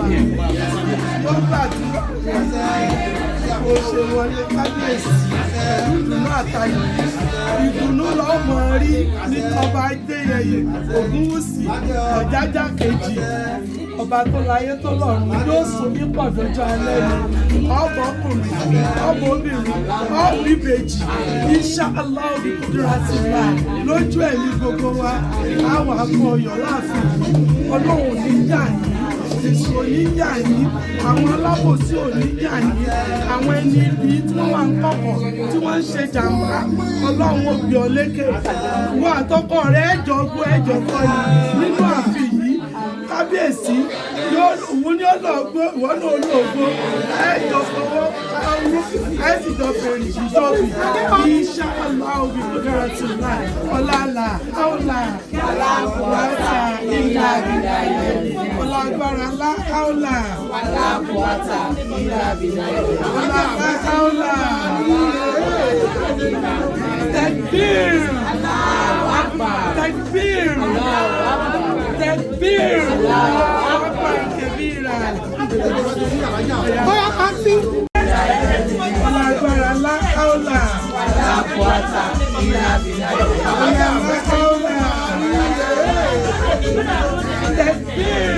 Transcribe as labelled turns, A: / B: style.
A: Wọ́n gbàdúrà kò ṣe wọlé kábíyèsí ìdùnnú àtayọ̀ ìdùnnú lọ́ọ́ mọ̀ rí ní ọba Adéyẹyè Ògúnwùsì Ọ̀jájá kejì ọba tó láyé tó lọ́run yóò sùn ní pọ̀dọ́jọ́ alẹ́ ni ọmọkùnrin ọmọbìnrin ọmọbìbèjì inshallah biqudratillah lójú ẹ̀mí gbogbo wa àwọn akọ ọyọ̀ láàfin ọlọ́run ní yà yín èso oníyà yín àwọn alábòsí oníyà yín àwọn ẹni ibi tí wọ́n wà ń kọ̀kọ̀ tí wọ́n ń ṣe jàǹbá ọlọ́run ó gbé ọ lékè wọ́n àtọkọ rẹ̀ ẹ̀jọ̀ gbọ́ ẹ̀jọ̀ kọ́ ni nínú ààfin yìí kábíyèsí òun ní ọlọ́gbó ìwọ́n náà olóògbó ẹ̀jọ̀ fọwọ́ ọrún ẹ̀sìjọ fèrè ìjọbi inshallah biqudratillah ọ̀làlà àwòlà aláàbùwátà ìlà bìláyé ọ̀làgbára ńlá àwòlà aláàbùwátà ìlà bìláyé ọ̀làgbára àwòlà takbir Allahu akbar takbir Allahu akbar takbir Allahu akbar kabira bóyá ká sí ọ̀làgbára ńlá àwòlà aláàbùwátà ìlà bìláyé ọ̀làgbára àwòlà takbir